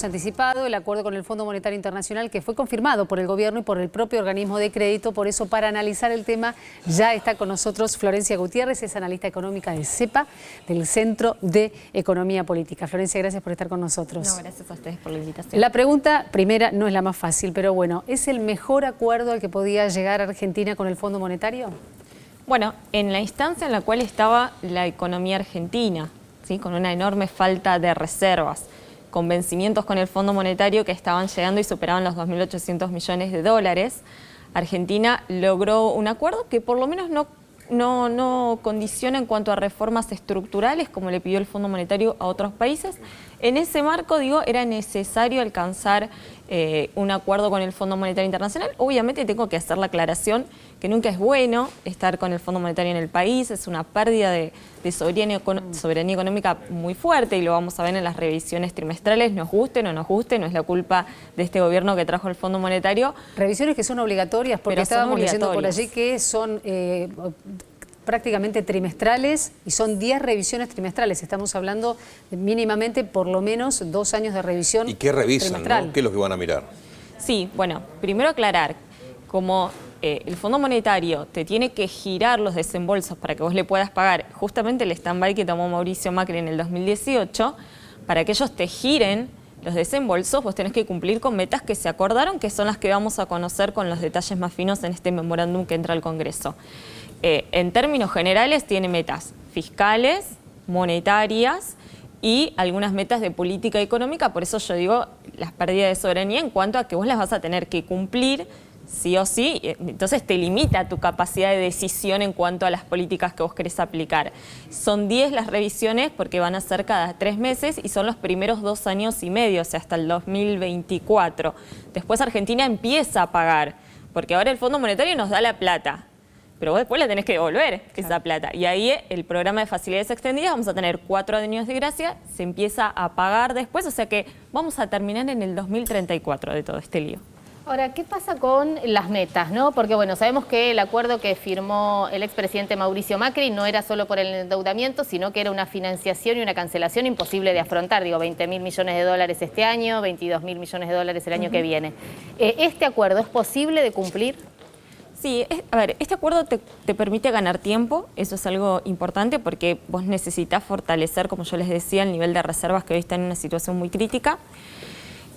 Anticipado el acuerdo con el Fondo Monetario Internacional que fue confirmado por el gobierno y por el propio organismo de crédito. Por eso, para analizar el tema, ya está con nosotros Florencia Gutiérrez, es analista económica del CEPA, del Centro de Economía Política. Florencia, gracias por estar con nosotros. No, gracias a ustedes por la invitación. La pregunta primera no es la más fácil, pero bueno, ¿es el mejor acuerdo al que podía llegar Argentina con el Fondo Monetario? Bueno, en la instancia en la cual estaba la economía argentina, ¿sí?, con una enorme falta de reservas, con vencimientos con el Fondo Monetario que estaban llegando y superaban los 2.800 millones de dólares, Argentina logró un acuerdo que por lo menos no condiciona en cuanto a reformas estructurales como le pidió el Fondo Monetario a otros países. En ese marco, digo, era necesario alcanzar un acuerdo con el Fondo Monetario Internacional. Obviamente tengo que hacer la aclaración que nunca es bueno estar con el Fondo Monetario en el país, es una pérdida de soberanía económica muy fuerte y lo vamos a ver en las revisiones trimestrales, nos guste o no nos guste, no es la culpa de este gobierno que trajo el Fondo Monetario. Revisiones que son obligatorias, porque estábamos leyendo por allí que son prácticamente trimestrales y son 10 revisiones trimestrales. Estamos hablando de mínimamente por lo menos 2 años de revisión. ¿Y qué revisan, trimestral, ¿no? ¿Qué es lo que van a mirar? Sí, bueno, primero aclarar, como el Fondo Monetario te tiene que girar los desembolsos para que vos le puedas pagar justamente el stand-by que tomó Mauricio Macri en el 2018, para que ellos te giren los desembolsos, vos tenés que cumplir con metas que se acordaron, que son las que vamos a conocer con los detalles más finos en este memorándum que entra al Congreso. En términos generales tiene metas fiscales, monetarias y algunas metas de política económica, por eso yo digo las pérdidas de soberanía en cuanto a que vos las vas a tener que cumplir sí o sí, entonces te limita tu capacidad de decisión en cuanto a las políticas que vos querés aplicar. Son 10 las revisiones porque van a ser cada 3 meses y son los primeros 2 años y medio, o sea, hasta el 2024. Después Argentina empieza a pagar, porque ahora el Fondo Monetario nos da la plata, pero vos después la tenés que devolver, esa plata. Y ahí el programa de facilidades extendidas, vamos a tener 4 años de gracia, se empieza a pagar después, o sea que vamos a terminar en el 2034 de todo este lío. Ahora, ¿qué pasa con las metas, no? Porque, bueno, sabemos que el acuerdo que firmó el expresidente Mauricio Macri no era solo por el endeudamiento, sino que era una financiación y una cancelación imposible de afrontar. Digo, 20.000 millones de dólares este año, 22.000 millones de dólares el año que viene. ¿Este acuerdo es posible de cumplir? Sí, a ver, este acuerdo te permite ganar tiempo, eso es algo importante porque vos necesitas fortalecer, como yo les decía, el nivel de reservas que hoy está en una situación muy crítica.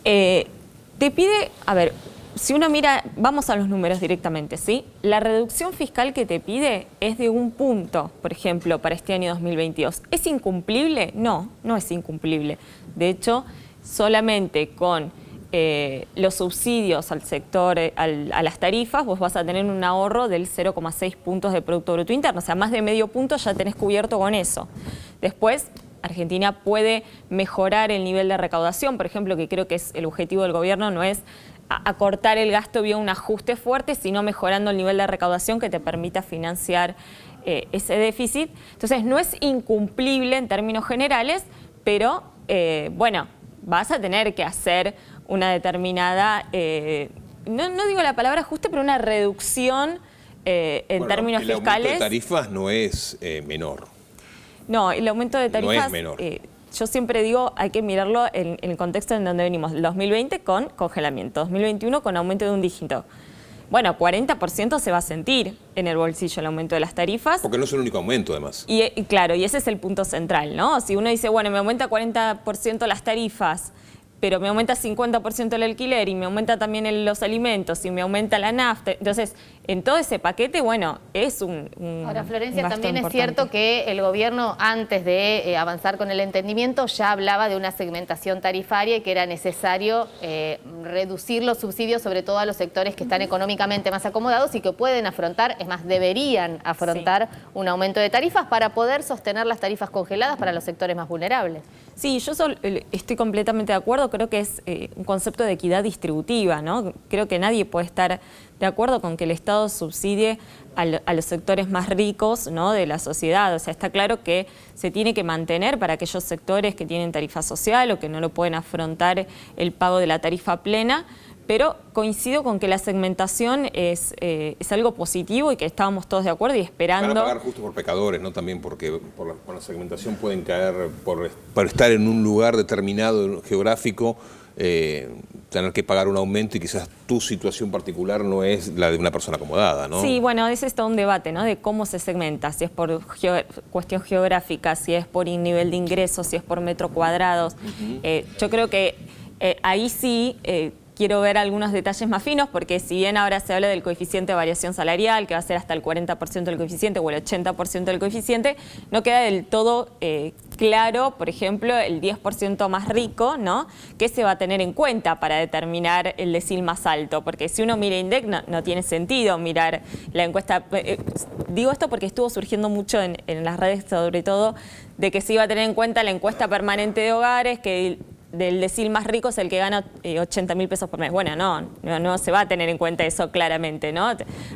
Te pide, a ver, si uno mira, vamos a los números directamente, ¿sí? La reducción fiscal que te pide es de 1 punto, por ejemplo, para este año 2022. ¿Es incumplible? No, no es incumplible. De hecho, solamente con los subsidios al sector, a las tarifas, vos vas a tener un ahorro del 0,6 puntos de Producto Bruto Interno. O sea, más de medio punto ya tenés cubierto con eso. Después, Argentina puede mejorar el nivel de recaudación, por ejemplo, que creo que es el objetivo del gobierno, no es acortar el gasto vía un ajuste fuerte, sino mejorando el nivel de recaudación que te permita financiar ese déficit. Entonces, no es incumplible en términos generales, pero bueno, vas a tener que hacer una determinada, no digo la palabra ajuste, pero una reducción en términos fiscales. El aumento de tarifas no es menor. No, el aumento de tarifas, no es menor. Yo siempre digo, hay que mirarlo en el contexto en donde venimos. 2020 con congelamiento, 2021 con aumento de 1 dígito. Bueno, 40% se va a sentir en el bolsillo el aumento de las tarifas. Porque no es el único aumento, además. Y claro, y ese es el punto central, ¿no? Si uno dice, bueno, me aumenta 40% las tarifas, pero me aumenta 50% el alquiler y me aumenta también los alimentos y me aumenta la nafta. Entonces, en todo ese paquete, bueno, es un Ahora, Florencia, también importante. Es cierto que el gobierno, antes de avanzar con el entendimiento, ya hablaba de una segmentación tarifaria y que era necesario reducir los subsidios, sobre todo a los sectores que están económicamente más acomodados y que pueden afrontar, es más, deberían afrontar un aumento de tarifas para poder sostener las tarifas congeladas para los sectores más vulnerables. Sí, yo estoy completamente de acuerdo, creo que es un concepto de equidad distributiva, ¿no? Creo que nadie puede estar de acuerdo con que el Estado subsidie a los sectores más ricos, ¿no?, de la sociedad. O sea, está claro que se tiene que mantener para aquellos sectores que tienen tarifa social o que no lo pueden afrontar el pago de la tarifa plena, pero coincido con que la segmentación es algo positivo y que estábamos todos de acuerdo y esperando. Van a pagar justo por pecadores, ¿no? También porque con la segmentación pueden caer por estar en un lugar determinado geográfico, tener que pagar un aumento y quizás tu situación particular no es la de una persona acomodada, ¿no? Sí, bueno, ese es todo un debate, ¿no? De cómo se segmenta, si es por cuestión geográfica, si es por nivel de ingresos, si es por metros cuadrados. Yo creo que ahí sí quiero ver algunos detalles más finos, porque si bien ahora se habla del coeficiente de variación salarial, que va a ser hasta el 40% del coeficiente o el 80% del coeficiente, no queda del todo claro, por ejemplo, el 10% más rico, ¿no? ¿Qué se va a tener en cuenta para determinar el decil más alto? Porque si uno mira INDEC, no tiene sentido mirar la encuesta. Digo esto porque estuvo surgiendo mucho en las redes, sobre todo, de que se iba a tener en cuenta la encuesta permanente de hogares, que del decil más rico es el que gana 80.000 pesos por mes. Bueno, no se va a tener en cuenta eso claramente, ¿no?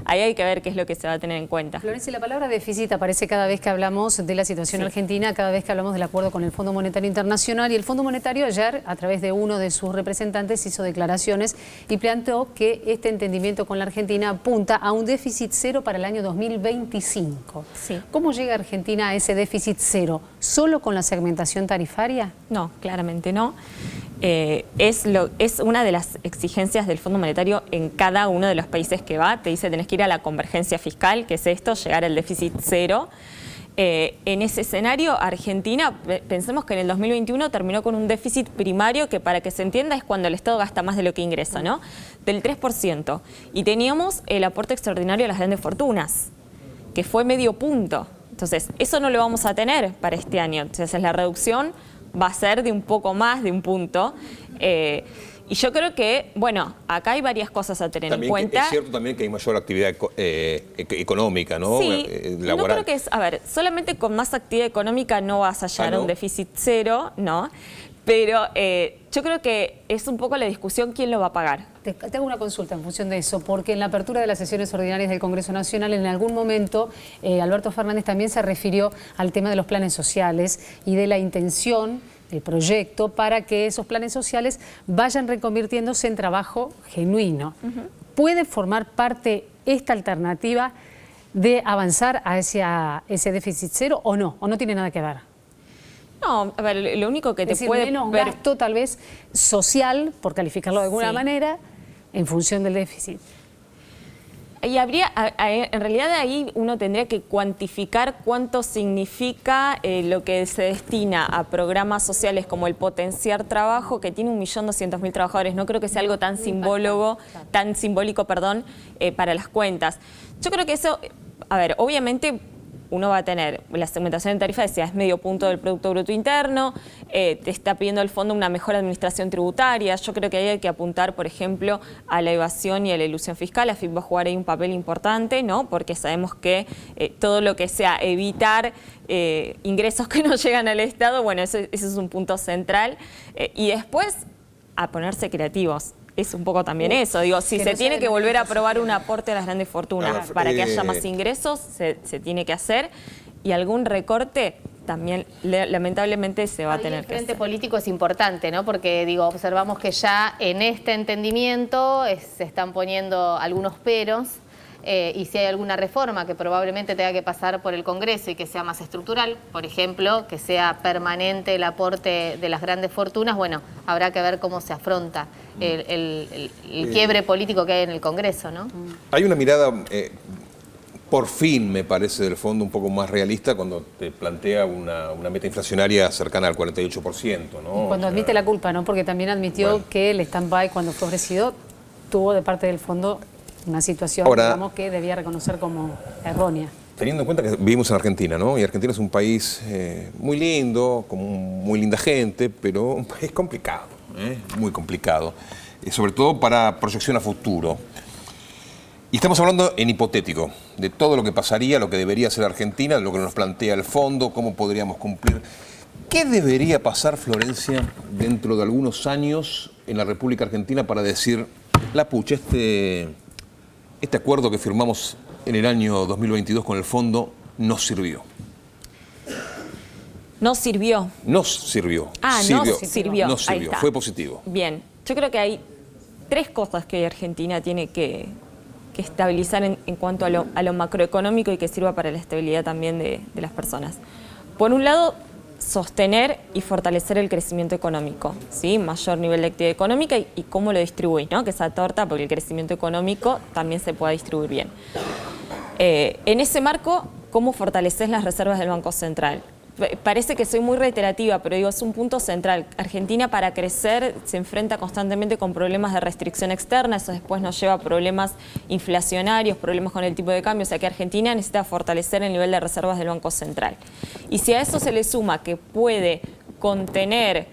Ahí hay que ver qué es lo que se va a tener en cuenta. Florencia, la palabra déficit aparece cada vez que hablamos de la situación argentina, cada vez que hablamos del acuerdo con el Fondo Monetario Internacional, y el Fondo Monetario ayer, a través de uno de sus representantes, hizo declaraciones y planteó que este entendimiento con la Argentina apunta a un déficit cero para el año 2025. Sí. ¿Cómo llega Argentina a ese déficit cero? ¿Solo con la segmentación tarifaria? No, claramente no. Es una de las exigencias del Fondo Monetario en cada uno de los países que va. Te dice tenés que ir a la convergencia fiscal, que es esto, llegar al déficit cero. En ese escenario, Argentina, pensemos que en el 2021 terminó con un déficit primario que, para que se entienda, es cuando el Estado gasta más de lo que ingresa, ¿no? Del 3%. Y teníamos el aporte extraordinario de las grandes fortunas, que fue medio punto. Entonces, eso no lo vamos a tener para este año. Entonces, la reducción va a ser de un poco más de un punto. Y yo creo que, bueno, acá hay varias cosas a tener también en cuenta. Es cierto también que hay mayor actividad económica, ¿no? Sí, Laboral. no creo que es, a ver, solamente con más actividad económica no vas a llegar a un déficit cero, ¿no? Pero yo creo que es un poco la discusión quién lo va a pagar. Te hago una consulta en función de eso, porque en la apertura de las sesiones ordinarias del Congreso Nacional, en algún momento, Alberto Fernández también se refirió al tema de los planes sociales y de la intención del proyecto para que esos planes sociales vayan reconvirtiéndose en trabajo genuino. ¿Puede formar parte esta alternativa de avanzar hacia ese déficit cero o no? ¿O no tiene nada que ver? No, a ver, lo único que Es te decir, puede menos ver... gasto tal vez social, por calificarlo de alguna Sí. manera, en función del déficit. Y habría, en realidad ahí uno tendría que cuantificar cuánto significa lo que se destina a programas sociales como el Potenciar Trabajo, que tiene 1.200.000 trabajadores. No creo que sea algo tan simbólico, para las cuentas. Yo creo que eso, a ver, obviamente uno va a tener la segmentación en tarifa, decía, es medio punto del Producto Bruto Interno, te está pidiendo el fondo una mejor administración tributaria. Yo creo que ahí hay que apuntar, por ejemplo, a la evasión y a la ilusión fiscal. AFIP va a jugar ahí un papel importante, ¿no? Porque sabemos que todo lo que sea evitar ingresos que no llegan al Estado, bueno, ese es un punto central. Y después, a ponerse creativos. Es un poco también eso, digo, si se tiene que volver a aprobar un aporte a las grandes fortunas para que haya más ingresos, se tiene que hacer, y algún recorte también lamentablemente se va a tener que hacer. El frente político es importante, ¿no? Porque digo, observamos que ya en este entendimiento se están poniendo algunos peros. Y si hay alguna reforma que probablemente tenga que pasar por el Congreso y que sea más estructural, por ejemplo, que sea permanente el aporte de las grandes fortunas, bueno, habrá que ver cómo se afronta el quiebre político que hay en el Congreso, ¿no? Hay una mirada, por fin me parece, del fondo un poco más realista cuando te plantea una meta inflacionaria cercana al 48%, ¿no? Y cuando admite la culpa, ¿no? Porque también admitió que el stand-by, cuando fue ofrecido, tuvo de parte del fondo una situación, digamos, que debía reconocer como errónea. Teniendo en cuenta que vivimos en Argentina, ¿no? Y Argentina es un país muy lindo, con muy linda gente, pero un país complicado, muy complicado, sobre todo para proyección a futuro. Y estamos hablando en hipotético, de todo lo que pasaría, lo que debería hacer Argentina, de lo que nos plantea el fondo, cómo podríamos cumplir. ¿Qué debería pasar, Florencia, dentro de algunos años en la República Argentina para decir, la pucha, este acuerdo que firmamos en el año 2022 con el fondo nos sirvió? ¿Nos sirvió? Nos sirvió. Ah, nos sirvió. Nos Ahí sirvió, está. fue positivo. Bien, yo creo que hay tres cosas que hoy Argentina tiene que estabilizar en cuanto a lo macroeconómico y que sirva para la estabilidad también de las personas. Por un lado, sostener y fortalecer el crecimiento económico, ¿sí? Mayor nivel de actividad económica y cómo lo distribuís, ¿no? Que esa torta, porque el crecimiento económico también se pueda distribuir bien. En ese marco, ¿cómo fortaleces las reservas del Banco Central? Parece que soy muy reiterativa, pero digo, es un punto central. Argentina, para crecer, se enfrenta constantemente con problemas de restricción externa, eso después nos lleva a problemas inflacionarios, problemas con el tipo de cambio, o sea que Argentina necesita fortalecer el nivel de reservas del Banco Central. Y si a eso se le suma que puede contener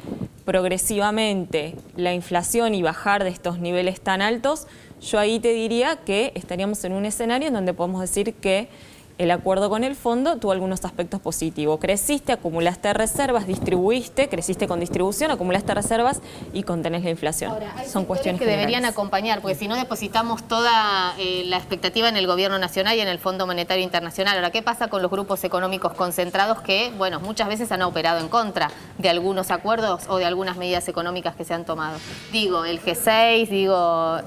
progresivamente la inflación y bajar de estos niveles tan altos, yo ahí te diría que estaríamos en un escenario en donde podemos decir que el acuerdo con el fondo tuvo algunos aspectos positivos. Creciste, acumulaste reservas, distribuiste, creciste con distribución, acumulaste reservas y contenés la inflación. Ahora, hay son cuestiones que generales. deberían acompañar, porque si no depositamos toda la expectativa en el gobierno nacional y en el Fondo Monetario Internacional. Ahora, ¿qué pasa con los grupos económicos concentrados que, bueno, muchas veces han operado en contra de algunos acuerdos o de algunas medidas económicas que se han tomado? Digo, el G6, digo...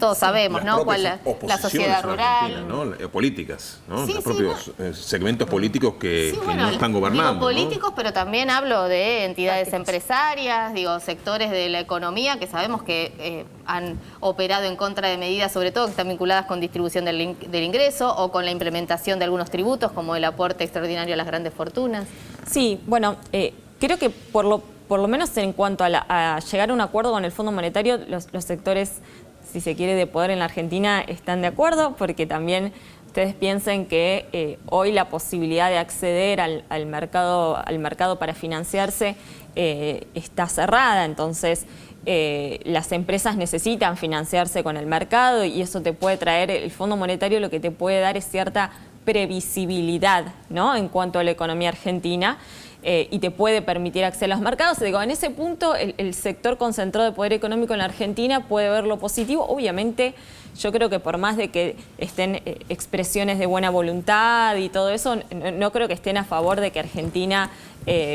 todos sabemos, ¿no? ¿Cuál la sociedad rural? ¿no? Políticas, ¿no? Sí, los propios segmentos políticos que no están gobernando. Digo políticos, ¿no? pero también hablo de entidades empresarias, digo, sectores de la economía que sabemos que han operado en contra de medidas, sobre todo que están vinculadas con distribución del ingreso o con la implementación de algunos tributos, como el aporte extraordinario a las grandes fortunas. Sí, bueno, creo que por lo menos en cuanto a llegar a un acuerdo con el Fondo Monetario, los sectores, si se quiere, de poder en la Argentina están de acuerdo, porque también ustedes piensen que hoy la posibilidad de acceder al mercado para financiarse está cerrada, entonces las empresas necesitan financiarse con el mercado y eso te puede traer, el Fondo Monetario lo que te puede dar es cierta previsibilidad, ¿no? En cuanto a la economía argentina. Y te puede permitir acceder a los mercados. Digo, en ese punto el sector concentrado de poder económico en la Argentina puede ver lo positivo. Obviamente, yo creo que por más de que estén expresiones de buena voluntad y todo eso, no creo que estén a favor de que Argentina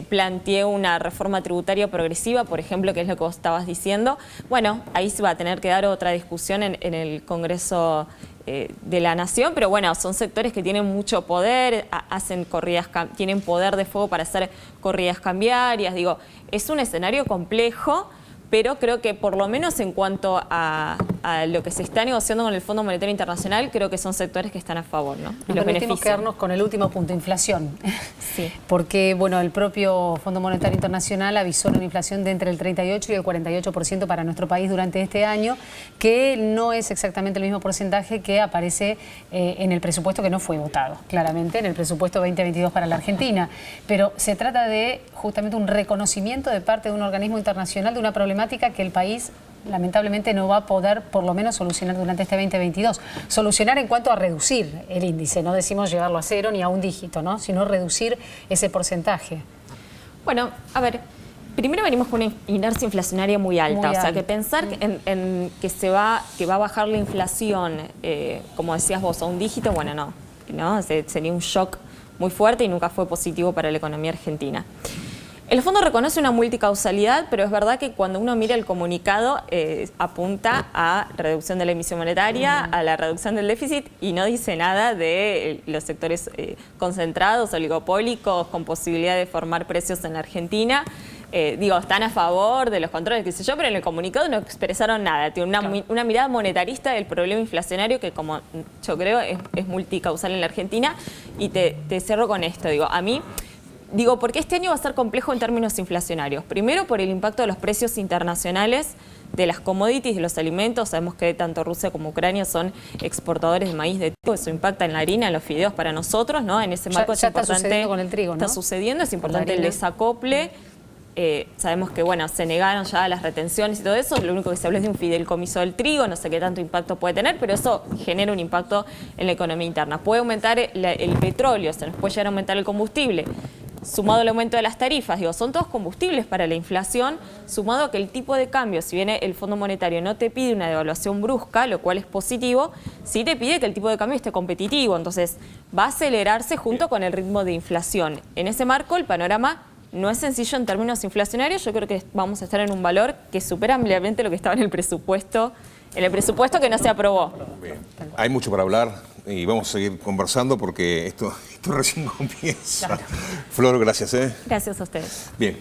plantee una reforma tributaria progresiva, por ejemplo, que es lo que vos estabas diciendo. Bueno, ahí se va a tener que dar otra discusión en el Congreso de la Nación, pero bueno, son sectores que tienen mucho poder, hacen corridas, tienen poder de fuego para hacer corridas cambiarias. Digo, es un escenario complejo, pero creo que por lo menos en cuanto a lo que se está negociando con el Fondo Monetario Internacional, creo que son sectores que están a favor, ¿no? Nos permitimos quedarnos con el último punto, inflación. Sí. Porque, bueno, el propio Fondo Monetario Internacional avisó una inflación de entre el 38 y el 48% para nuestro país durante este año, que no es exactamente el mismo porcentaje que aparece en el presupuesto que no fue votado, claramente, en el presupuesto 2022 para la Argentina. Pero se trata de justamente un reconocimiento de parte de un organismo internacional de una problemática que el país lamentablemente no va a poder por lo menos solucionar durante este 2022. Solucionar en cuanto a reducir el índice, no decimos llevarlo a cero ni a un dígito, ¿no? Sino reducir ese porcentaje. Bueno, a ver, primero venimos con una inercia inflacionaria muy alta, o sea que pensar en que va a bajar la inflación, como decías vos, a un dígito, bueno, no, sería un shock muy fuerte y nunca fue positivo para la economía argentina. El fondo reconoce una multicausalidad, pero es verdad que cuando uno mira el comunicado apunta a reducción de la emisión monetaria, a la reducción del déficit y no dice nada de los sectores concentrados, oligopólicos, con posibilidad de formar precios en la Argentina. Digo, están a favor de los controles, qué sé yo, pero en el comunicado no expresaron nada. Tiene una mirada monetarista del problema inflacionario que, como yo creo, es multicausal en la Argentina. Y te cierro con esto, digo, porque este año va a ser complejo en términos inflacionarios. Primero, por el impacto de los precios internacionales de las commodities, de los alimentos. Sabemos que tanto Rusia como Ucrania son exportadores de maíz de trigo. Eso impacta en la harina, en los fideos para nosotros, ¿no? En ese marco ya está sucediendo con el trigo, ¿no? Está sucediendo, es importante el desacople. Sabemos que, bueno, se negaron ya las retenciones y todo eso. Lo único que se habla es de un fideicomiso del trigo. No sé qué tanto impacto puede tener, pero eso genera un impacto en la economía interna. Puede aumentar el petróleo, se nos puede llegar a aumentar el combustible. Sumado al aumento de las tarifas, son todos combustibles para la inflación, sumado a que el tipo de cambio, si bien el Fondo Monetario no te pide una devaluación brusca, lo cual es positivo, sí te pide que el tipo de cambio esté competitivo, entonces va a acelerarse junto con el ritmo de inflación. En ese marco, el panorama no es sencillo en términos inflacionarios. Yo creo que vamos a estar en un valor que supera ampliamente lo que estaba en el presupuesto que no se aprobó. Bien. Hay mucho para hablar. y vamos a seguir conversando porque esto recién comienza. Claro. Flor, gracias. Gracias a ustedes. Bien.